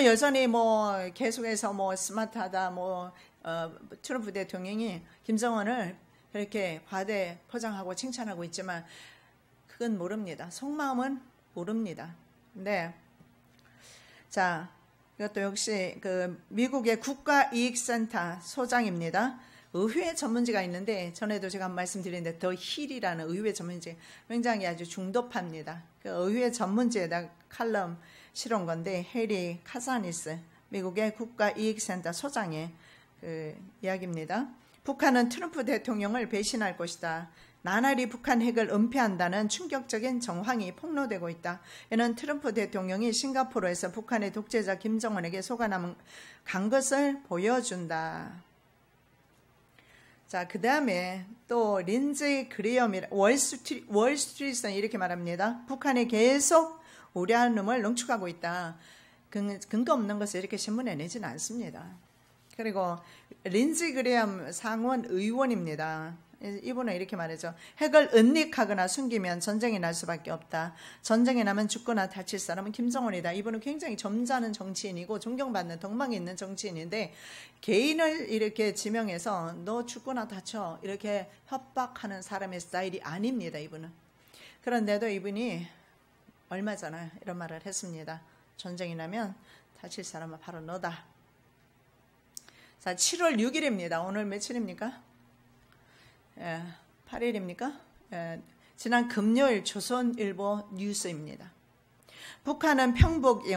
여전히 계속해서 스마트하다, 트럼프 대통령이 김정은을 그렇게 과대 포장하고 칭찬하고 있지만, 그건 모릅니다. 속마음은 모릅니다. 근데 자, 이것도 역시 그 미국의 국가이익센터 소장입니다. 의회 전문지가 있는데, 전에도 제가 말씀드렸는데, 더 힐이라는 의회 전문지, 굉장히 아주 중도파입니다. 그 의회 전문지에다 칼럼 실은 건데, 해리 카사니스, 미국의 국가이익센터 소장의 그 이야기입니다. 북한은 트럼프 대통령을 배신할 것이다. 나날이 북한 핵을 은폐한다는 충격적인 정황이 폭로되고 있다. 이는 트럼프 대통령이 싱가포르에서 북한의 독재자 김정은에게 속아남은 간 것을 보여준다. 자, 그 다음에 또 린지 그레엄이 월스트리트는 이렇게 말합니다. 북한이 계속 우려함을 농축하고 있다. 근거 없는 것을 이렇게 신문에 내지는 않습니다. 그리고 린지 그레엄 상원 의원입니다. 이분은 이렇게 말하죠. 핵을 은닉하거나 숨기면 전쟁이 날 수밖에 없다. 전쟁이 나면 죽거나 다칠 사람은 김정은이다. 이분은 굉장히 점잖은 정치인이고 존경받는 덕망이 있는 정치인인데, 개인을 이렇게 지명해서 너 죽거나 다쳐 이렇게 협박하는 사람의 스타일이 아닙니다. 이분은. 그런데도 이분이 얼마 전에 이런 말을 했습니다. 전쟁이 나면 다칠 사람은 바로 너다. 자, 7월 6일입니다. 오늘 며칠입니까? 8일입니까? 지난 금요일 조선일보 뉴스입니다. 북한은 평북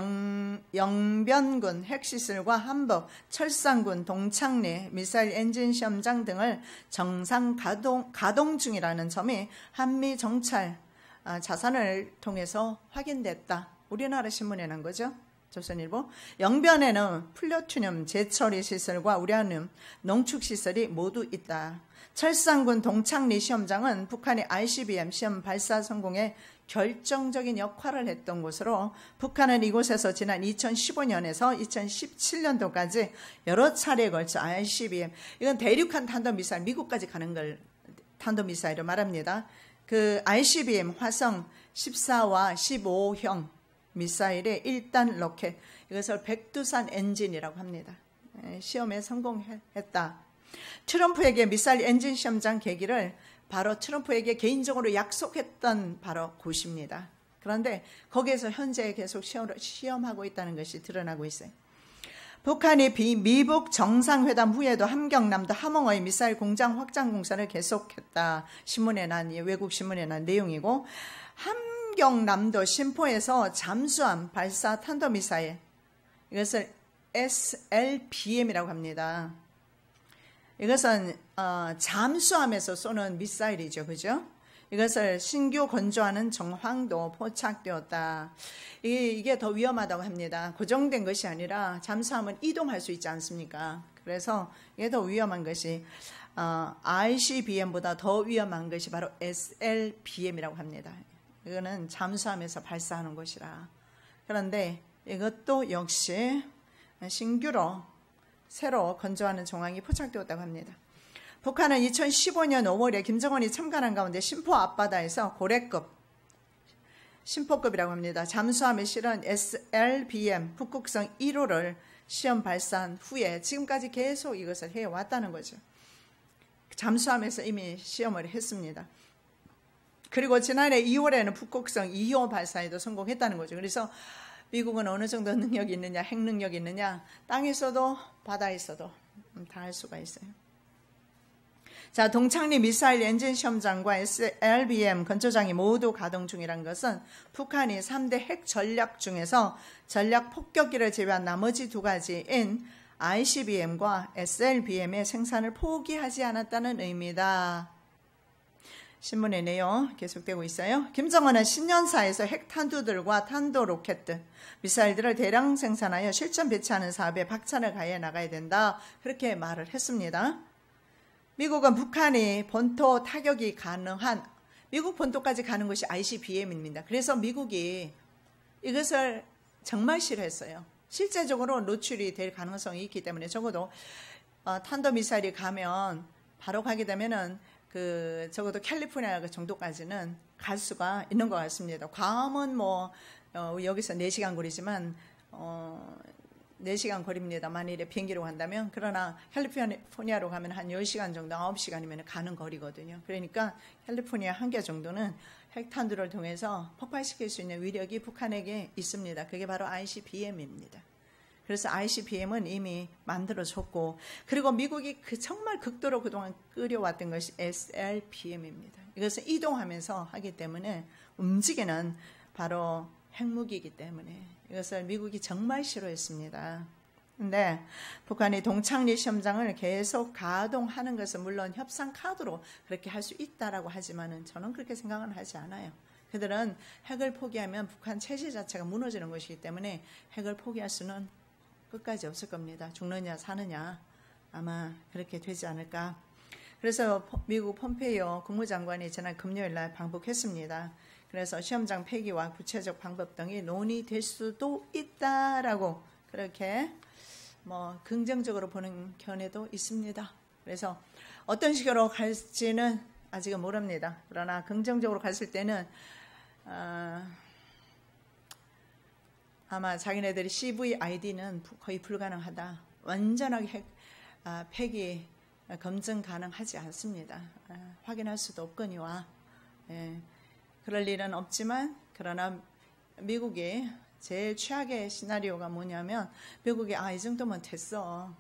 영변군 핵시설과 함복 철산군 동창리 미사일 엔진 시험장 등을 정상 가동 중이라는 점이 한미 정찰 자산을 통해서 확인됐다. 우리나라 신문에 난 거죠. 조선일보. 영변에는 플루토늄 재처리 시설과 우라늄 농축 시설이 모두 있다. 철산군 동창리 시험장은 북한의 ICBM 시험 발사 성공에 결정적인 역할을 했던 곳으로 북한은 이곳에서 지난 2015년에서 2017년도까지 여러 차례에 걸쳐 ICBM, 이건 대륙간 탄도미사일, 미국까지 가는 걸 탄도미사일로 말합니다. 그 ICBM 화성 14와 15형 미사일의 1단 로켓, 이것을 백두산 엔진이라고 합니다. 시험에 성공했다. 트럼프에게 미사일 엔진 시험장 계기를 바로 트럼프에게 개인적으로 약속했던 바로 곳입니다. 그런데 거기에서 현재 계속 시험하고 있다는 것이 드러나고 있어요. 북한이 미북 정상회담 후에도 함경남도 함흥의 미사일 공장 확장 공사를 계속했다. 신문에 난, 외국 신문에 난 내용이고, 함경남도 신포에서 잠수함 발사 탄도미사일, 이것을 SLBM이라고 합니다. 이것은 잠수함에서 쏘는 미사일이죠. 그죠? 이것을 신규 건조하는 정황도 포착되었다. 이게 더 위험하다고 합니다. 고정된 것이 아니라 잠수함은 이동할 수 있지 않습니까? 그래서 이게 더 위험한 것이 ICBM보다 더 위험한 것이 바로 SLBM이라고 합니다. 이거는 잠수함에서 발사하는 것이라. 그런데 이것도 역시 신규로 새로 건조하는 정황이 포착되었다고 합니다. 북한은 2015년 5월에 김정은이 참관한 가운데 신포 앞바다에서 고래급, 신포급이라고 합니다. 잠수함에 실은 SLBM 북극성 1호를 시험 발사한 후에 지금까지 계속 이것을 해왔다는 거죠. 잠수함에서 이미 시험을 했습니다. 그리고 지난해 2월에는 북극성 2호 발사에도 성공했다는 거죠. 그래서 미국은 어느 정도 능력이 있느냐, 핵 능력이 있느냐, 땅에서도 바다에서도 다 할 수가 있어요. 자, 동창리 미사일 엔진 시험장과 SLBM 건조장이 모두 가동 중이라는 것은 북한이 3대 핵 전략 중에서 전략 폭격기를 제외한 나머지 두 가지인 ICBM과 SLBM의 생산을 포기하지 않았다는 의미다. 신문의 내용 계속되고 있어요. 김정은은 신년사에서 핵탄두들과 탄도 로켓들, 미사일들을 대량 생산하여 실전 배치하는 사업에 박차를 가해 나가야 된다. 그렇게 말을 했습니다. 미국은 북한이 본토 타격이 가능한, 미국 본토까지 가는 것이 ICBM입니다. 그래서 미국이 이것을 정말 싫어했어요. 실제적으로 노출이 될 가능성이 있기 때문에 적어도 탄도미사일이 가면 바로 가게 되면은 적어도 캘리포니아 정도까지는 갈 수가 있는 것 같습니다. 괌은 여기서 4시간 거리지만 4시간 거리입니다. 만일에 비행기로 간다면. 그러나 캘리포니아로 가면 한 10시간 정도, 9시간이면 가는 거리거든요. 그러니까 캘리포니아 한 개 정도는 핵탄두를 통해서 폭발시킬 수 있는 위력이 북한에게 있습니다. 그게 바로 ICBM입니다. 그래서 ICBM은 이미 만들어졌고, 그리고 미국이 정말 극도로 그동안 끌어왔던 것이 SLBM입니다. 이것은 이동하면서 하기 때문에 움직이는 바로 핵무기이기 때문에 이것을 미국이 정말 싫어했습니다. 근데 북한이 동창리 시험장을 계속 가동하는 것은 물론 협상 카드로 그렇게 할 수 있다라고 하지만은 저는 그렇게 생각은 하지 않아요. 그들은 핵을 포기하면 북한 체제 자체가 무너지는 것이기 때문에 핵을 포기할 수는 끝까지 없을 겁니다. 죽느냐 사느냐 아마 그렇게 되지 않을까. 그래서 미국 폼페이오 국무장관이 지난 금요일 날 방북했습니다. 그래서 시험장 폐기와 구체적 방법 등이 논의될 수도 있다라고 그렇게 긍정적으로 보는 견해도 있습니다. 그래서 어떤 식으로 갈지는 아직은 모릅니다. 그러나 긍정적으로 갔을 때는 아마 자기네들이 CVID는 거의 불가능하다. 완전하게 폐기 검증 가능하지 않습니다. 확인할 수도 없거니와 그럴 일은 없지만, 그러나 미국이 제일 최악의 시나리오가 뭐냐면 미국이 이 정도면 됐어.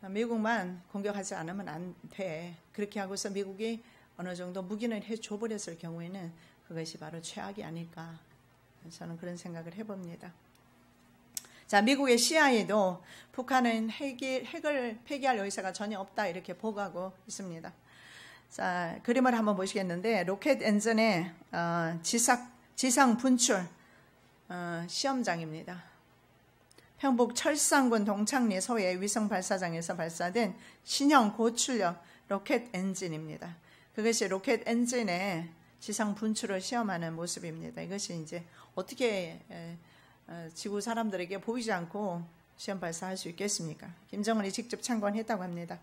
미국만 공격하지 않으면 안 돼. 그렇게 하고서 미국이 어느 정도 무기는 해줘버렸을 경우에는 그것이 바로 최악이 아닐까. 저는 그런 생각을 해봅니다. 자, 미국의 CIA도 북한은 핵을 폐기할 의사가 전혀 없다 이렇게 보고하고 있습니다. 자, 그림을 한번 보시겠는데 로켓 엔진의 지상 분출 시험장입니다. 평북 철산군 동창리 소해 위성 발사장에서 발사된 신형 고출력 로켓 엔진입니다. 그것이 로켓 엔진의 지상 분출을 시험하는 모습입니다. 이것이 이제 어떻게 지구 사람들에게 보이지 않고 시험 발사할 수 있겠습니까? 김정은이 직접 참관했다고 합니다.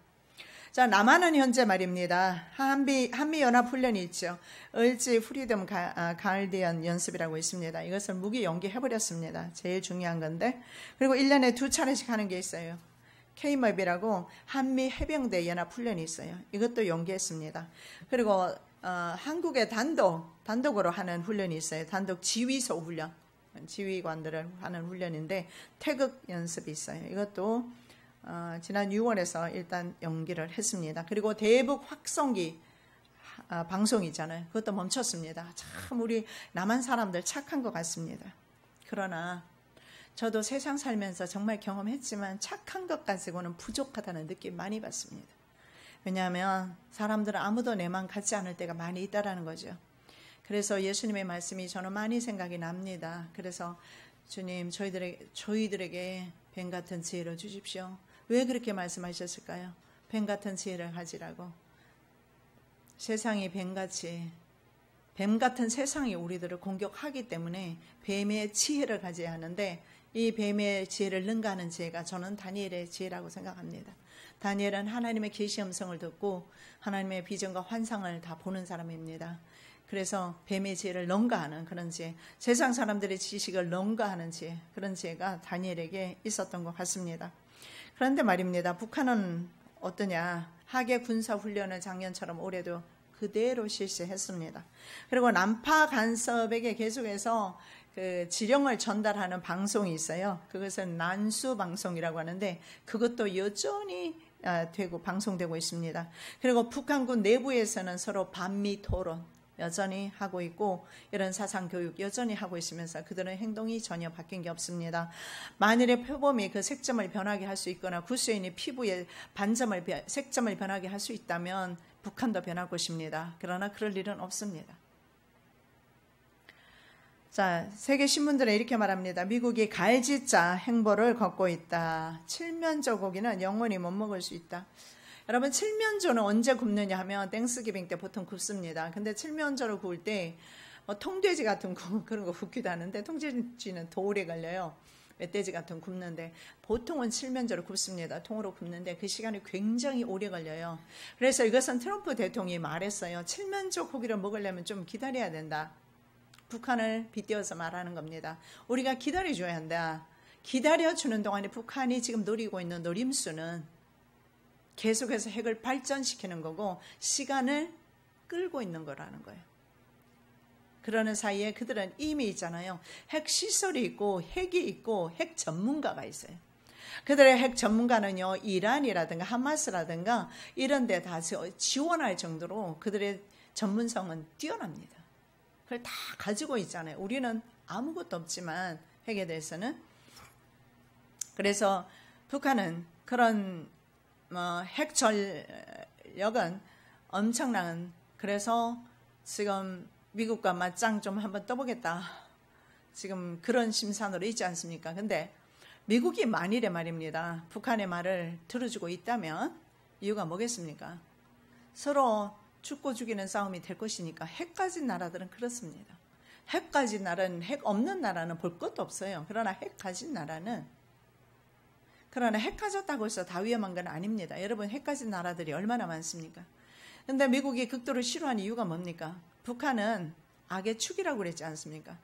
자, 남한은 현재 말입니다. 한미연합훈련이 있죠. 을지 프리덤 가을디언 연습이라고 있습니다. 이것을 무기 연기해버렸습니다. 제일 중요한 건데. 그리고 1년에 2차례씩 하는 게 있어요. K맵이라고 한미 해병대 연합훈련이 있어요. 이것도 연기했습니다. 그리고 한국의 단독으로 하는 훈련이 있어요. 단독 지휘소 훈련. 지휘관들을 하는 훈련인데 태극 연습이 있어요. 이것도 지난 6월에서 일단 연기를 했습니다. 그리고 대북 확성기 방송이잖아요. 그것도 멈췄습니다. 참 우리 남한 사람들 착한 것 같습니다. 그러나 저도 세상 살면서 정말 경험했지만 착한 것 가지고는 부족하다는 느낌 많이 받습니다. 왜냐하면 사람들은 아무도 내 맘 같지 않을 때가 많이 있다라는 거죠. 그래서 예수님의 말씀이 저는 많이 생각이 납니다. 그래서 주님 저희들에게 뱀 같은 지혜를 주십시오. 왜 그렇게 말씀하셨을까요? 뱀 같은 지혜를 가지라고. 세상이 뱀 같은 세상이 우리들을 공격하기 때문에 뱀의 지혜를 가져야 하는데 이 뱀의 지혜를 능가하는 지혜가 저는 다니엘의 지혜라고 생각합니다. 다니엘은 하나님의 계시 음성을 듣고 하나님의 비전과 환상을 다 보는 사람입니다. 그래서 뱀의 지혜를 능가하는 그런 지혜, 세상 사람들의 지식을 능가하는 지혜, 그런 지혜가 다니엘에게 있었던 것 같습니다. 그런데 말입니다. 북한은 어떠냐? 하계 군사훈련을 작년처럼 올해도 그대로 실시했습니다. 그리고 난파 간섭에게 계속해서 그 지령을 전달하는 방송이 있어요. 그것은 난수 방송이라고 하는데 그것도 여전히 되고 방송되고 있습니다. 그리고 북한군 내부에서는 서로 반미 토론 여전히 하고 있고 이런 사상 교육 여전히 하고 있으면서 그들의 행동이 전혀 바뀐 게 없습니다. 만일에 표범이 그 색점을 변하게 할 수 있거나 구수인이 피부에 색점을 변하게 할 수 있다면 북한도 변할 것입니다. 그러나 그럴 일은 없습니다. 자, 세계 신문들은 이렇게 말합니다. 미국이 갈지자 행보를 걷고 있다. 칠면조 고기는 영원히 못 먹을 수 있다. 여러분, 칠면조는 언제 굽느냐 하면 땡스기빙 때 보통 굽습니다. 근데 칠면조를 구울 때 통돼지 같은 그런 거 굽기도 하는데 통돼지는 더 오래 걸려요. 멧돼지 같은 굽는데 보통은 칠면조를 굽습니다. 통으로 굽는데 그 시간이 굉장히 오래 걸려요. 그래서 이것은 트럼프 대통령이 말했어요. 칠면조 고기를 먹으려면 좀 기다려야 된다. 북한을 빗대어서 말하는 겁니다. 우리가 기다려줘야 한다. 기다려주는 동안에 북한이 지금 노리고 있는 노림수는 계속해서 핵을 발전시키는 거고 시간을 끌고 있는 거라는 거예요. 그러는 사이에 그들은 이미 있잖아요. 핵 시설이 있고 핵이 있고 핵 전문가가 있어요. 그들의 핵 전문가는요. 이란이라든가 하마스라든가 이런 데 다 지원할 정도로 그들의 전문성은 뛰어납니다. 그걸 다 가지고 있잖아요. 우리는 아무것도 없지만 핵에 대해서는. 그래서 북한은 그런 핵 전력은 엄청난, 그래서 지금 미국과 맞짱 좀 한번 떠보겠다. 지금 그런 심산으로 있지 않습니까? 근데 미국이 만일에 말입니다. 북한의 말을 들어주고 있다면 이유가 뭐겠습니까? 서로 죽고 죽이는 싸움이 될 것이니까. 핵 가진 나라들은 그렇습니다. 핵 가진 나라는, 핵 없는 나라는 볼 것도 없어요. 그러나 핵 가진 나라는, 그러나 핵 가졌다고 해서 다 위험한 건 아닙니다. 여러분, 핵 가진 나라들이 얼마나 많습니까? 그런데 미국이 극도로 싫어하는 이유가 뭡니까? 북한은 악의 축이라고 그랬지 않습니까?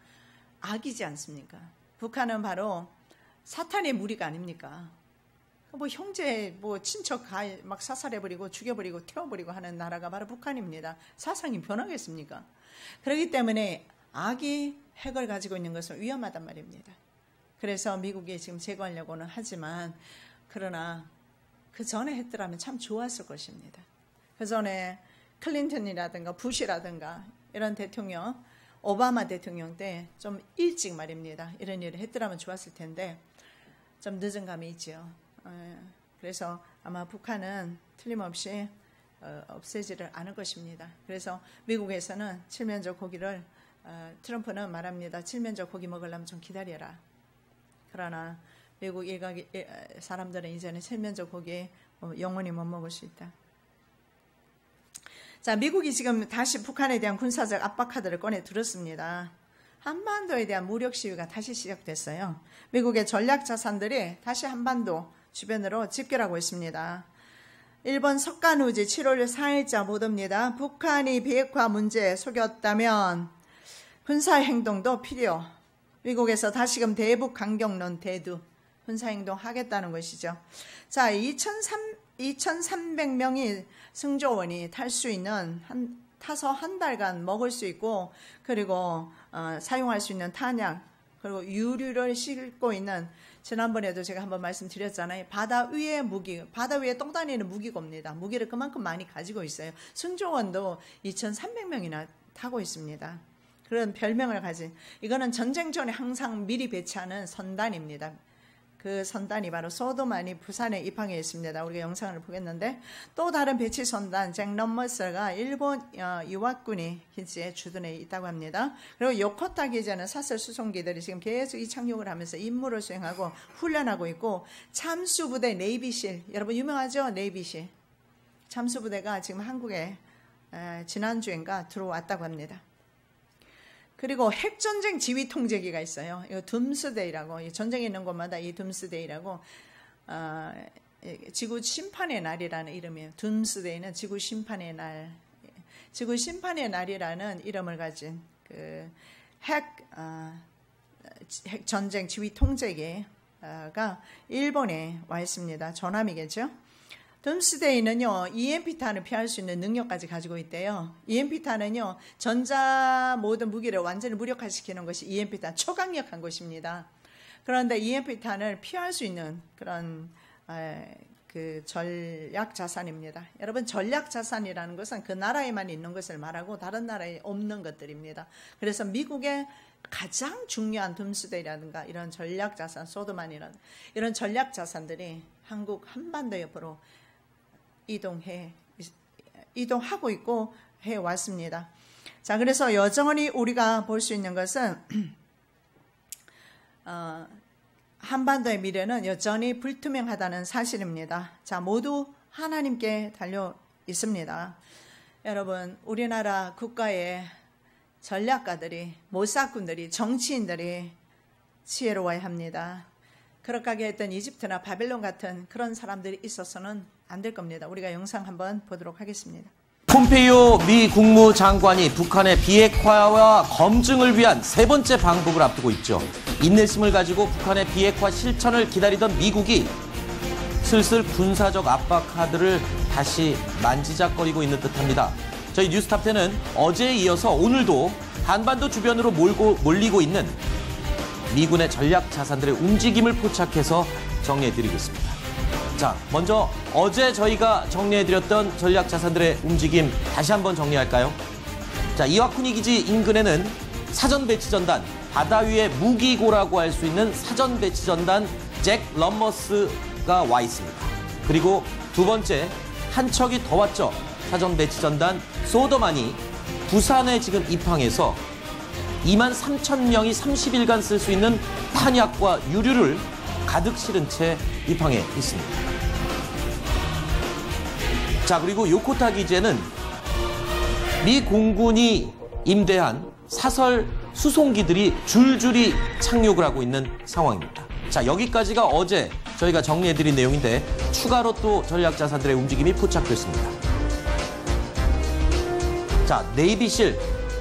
악이지 않습니까? 북한은 바로 사탄의 무리가 아닙니까? 형제, 친척 막 사살해버리고 죽여버리고 태워버리고 하는 나라가 바로 북한입니다. 사상이 변하겠습니까? 그렇기 때문에 악이 핵을 가지고 있는 것은 위험하단 말입니다. 그래서 미국이 지금 제거하려고는 하지만, 그러나 그 전에 했더라면 참 좋았을 것입니다. 그 전에 클린턴이라든가 부시라든가 이런 대통령, 오바마 대통령 때 좀 일찍 말입니다. 이런 일을 했더라면 좋았을 텐데 좀 늦은 감이 있죠. 그래서 아마 북한은 틀림없이 없애지를 않을 것입니다. 그래서 미국에서는 칠면조 고기를 트럼프는 말합니다. 칠면조 고기 먹으려면 좀 기다려라. 그러나 미국 일각 사람들은 이제는 칠면조 고기 영원히 못 먹을 수 있다. 자, 미국이 지금 다시 북한에 대한 군사적 압박 카드를 꺼내 들었습니다. 한반도에 대한 무력 시위가 다시 시작됐어요. 미국의 전략 자산들이 다시 한반도 주변으로 집결하고 있습니다. 일본 석간우지 7월 4일자 보도입니다. 북한이 비핵화 문제에 속였다면 군사행동도 필요. 미국에서 다시금 대북 강경론 대두 군사행동 하겠다는 것이죠. 자, 2,300명이 승조원이 탈 수 있는 타서 한 달간 먹을 수 있고 그리고 사용할 수 있는 탄약 그리고 유류를 싣고 있는 지난번에도 제가 한번 말씀드렸잖아요. 바다 위에 무기, 바다 위에 똥 다니는 무기고입니다. 무기를 그만큼 많이 가지고 있어요. 승조원도 2,300명이나 타고 있습니다. 그런 별명을 가진 이거는 전쟁 전에 항상 미리 배치하는 선단입니다. 그 선단이 바로 소도만이 부산에 입항해 있습니다. 우리가 영상을 보겠는데 또 다른 배치 선단 잭 럼머스가 일본 유학군이 기지에 주둔해 있다고 합니다. 그리고 요코타 기지는 사설 수송기들이 지금 계속 이착륙을 하면서 임무를 수행하고 훈련하고 있고 참수부대 네이비실 여러분 유명하죠? 네이비실 참수부대가 지금 한국에 지난주인가 들어왔다고 합니다. 그리고 핵전쟁 지휘 통제기가 있어요. 이거 둠스데이라고 전쟁이 있는 곳마다 이 둠스데이라고 지구 심판의 날이라는 이름이에요. 둠스데이는 지구 심판의 날, 지구 심판의 날이라는 이름을 가진 그 핵 전쟁 지휘 통제기가 일본에 와 있습니다. 전함이겠죠. 둠스데이는요, EMP탄을 피할 수 있는 능력까지 가지고 있대요. EMP탄은요, 전자 모든 무기를 완전히 무력화시키는 것이 EMP탄, 초강력한 것입니다. 그런데 EMP탄을 피할 수 있는 그런 그 전략 자산입니다. 여러분, 전략 자산이라는 것은 그 나라에만 있는 것을 말하고 다른 나라에 없는 것들입니다. 그래서 미국의 가장 중요한 둠스데이라든가 이런 전략 자산, 소드만이라는 이런 전략 자산들이 한국 한반도 옆으로 이동하고 있고 해왔습니다. 자, 그래서 여전히 우리가 볼 수 있는 것은 한반도의 미래는 여전히 불투명하다는 사실입니다. 자, 모두 하나님께 달려 있습니다. 여러분, 우리나라 국가의 전략가들이, 모사꾼들이, 정치인들이 지혜로워야 합니다. 그렇게 했던 이집트나 바벨론 같은 그런 사람들이 있어서는 안 될 겁니다. 우리가 영상 한번 보도록 하겠습니다. 폼페이오 미 국무장관이 북한의 비핵화와 검증을 위한 세 번째 방북을 앞두고 있죠. 인내심을 가지고 북한의 비핵화 실천을 기다리던 미국이 슬슬 군사적 압박 카드를 다시 만지작거리고 있는 듯합니다. 저희 뉴스탑10은 어제에 이어서 오늘도 한반도 주변으로 몰리고 있는 미군의 전략 자산들의 움직임을 포착해서 정리해드리겠습니다. 자, 먼저 어제 저희가 정리해드렸던 전략 자산들의 움직임 다시 한번 정리할까요? 자, 이와쿠니 기지 인근에는 사전 배치 전단, 바다 위의 무기고라고 할 수 있는 사전 배치 전단 잭 럼머스가 와 있습니다. 그리고 두 번째, 한 척이 더 왔죠. 사전 배치 전단 소더만이 부산에 지금 입항해서 23,000명이 30일간 쓸 수 있는 탄약과 유류를 가득 실은 채 입항해 있습니다. 자, 그리고 요코타 기지에는 미 공군이 임대한 사설 수송기들이 줄줄이 착륙을 하고 있는 상황입니다. 자, 여기까지가 어제 저희가 정리해드린 내용인데 추가로 또 전략자산들의 움직임이 포착됐습니다. 자, 네이비실,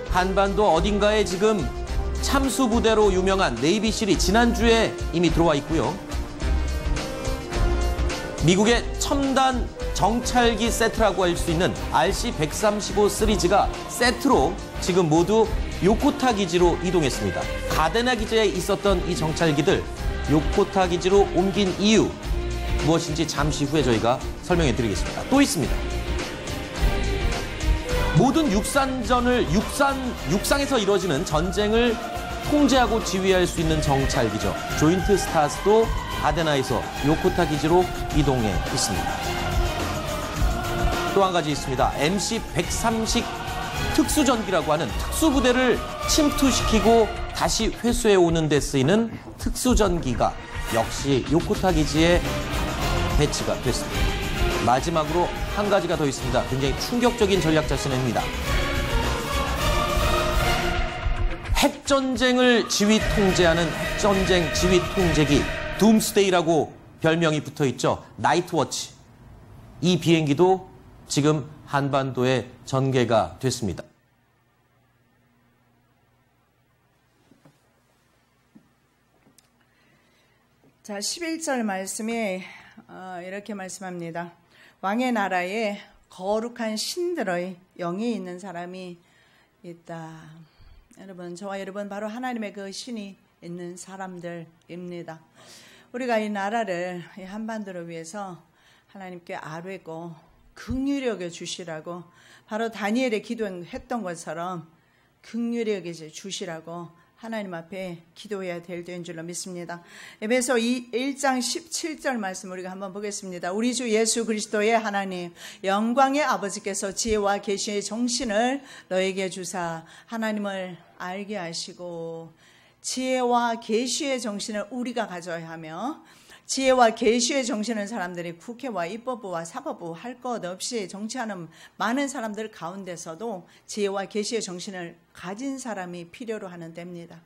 한반도 어딘가에 지금 참수부대로 유명한 네이비실이 지난주에 이미 들어와 있고요. 미국의 첨단 정찰기 세트라고 할 수 있는 RC-135 시리즈가 세트로 지금 모두 요코타 기지로 이동했습니다. 가데나 기지에 있었던 이 정찰기들 요코타 기지로 옮긴 이유 무엇인지 잠시 후에 저희가 설명해 드리겠습니다. 또 있습니다. 모든 육상에서 이루어지는 전쟁을 통제하고 지휘할 수 있는 정찰기죠. 조인트 스타스도 가데나에서 요코타 기지로 이동해 있습니다. 또 한 가지 있습니다. MC-130 특수전기라고 하는 특수부대를 침투시키고 다시 회수해 오는 데 쓰이는 특수전기가 역시 요코타 기지에 배치가 됐습니다. 마지막으로 한 가지가 더 있습니다. 굉장히 충격적인 전략 자신입니다. 핵전쟁을 지휘 통제하는 핵전쟁 지휘 통제기 둠스데이라고 별명이 붙어 있죠. 나이트워치. 이 비행기도 지금 한반도에 전개가 됐습니다. 자, 11절 말씀에 이렇게 말씀합니다. 왕의 나라에 거룩한 신들의 영이 있는 사람이 있다. 여러분, 저와 여러분 바로 하나님의 그 신이 있는 사람들입니다. 우리가 이 나라를, 이 한반도를 위해서 하나님께 아뢰고 긍휼히 여겨 주시라고, 바로 다니엘의 기도했던 것처럼 긍휼히 여겨 주시라고 하나님 앞에 기도해야 될 때인 줄로 믿습니다. 에베소 1장 17절 말씀 우리가 한번 보겠습니다. 우리 주 예수 그리스도의 하나님 영광의 아버지께서 지혜와 계시의 정신을 너에게 주사 하나님을 알게 하시고, 지혜와 계시의 정신을 우리가 가져야 하며, 지혜와 계시의 정신은 사람들이 국회와 입법부와 사법부 할 것 없이 정치하는 많은 사람들 가운데서도 지혜와 계시의 정신을 가진 사람이 필요로 하는 때입니다.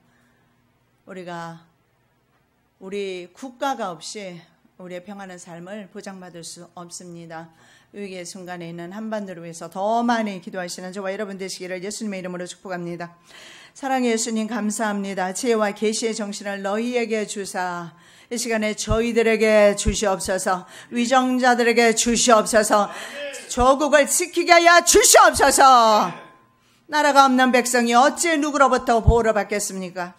우리 국가가 없이 우리의 평안한 삶을 보장받을 수 없습니다. 위기의 순간에 있는 한반도를 위해서 더 많이 기도하시는 저와 여러분 되시기를 예수님의 이름으로 축복합니다. 사랑의 예수님 감사합니다. 지혜와 계시의 정신을 너희에게 주사 이 시간에 저희들에게 주시옵소서. 위정자들에게 주시옵소서. 조국을 지키게 하여 주시옵소서. 나라가 없는 백성이 어찌 누구로부터 보호를 받겠습니까?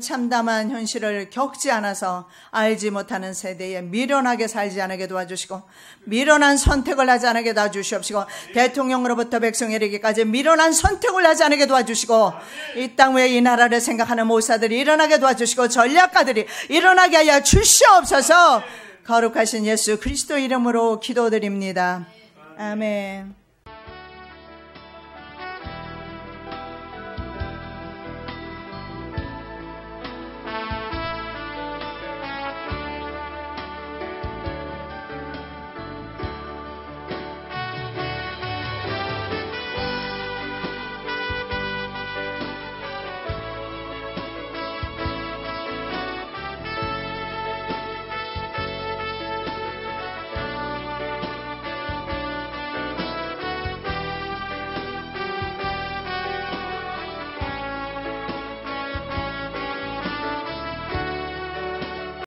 참담한 현실을 겪지 않아서 알지 못하는 세대에 미련하게 살지 않게 도와주시고, 미련한 선택을 하지 않게 도와주시옵시고, 대통령으로부터 백성에게까지 미련한 선택을 하지 않게 도와주시고, 이 땅 위에 이 나라를 생각하는 목사들이 일어나게 도와주시고, 전략가들이 일어나게 하여 주시옵소서. 거룩하신 예수 그리스도 이름으로 기도드립니다. 아멘.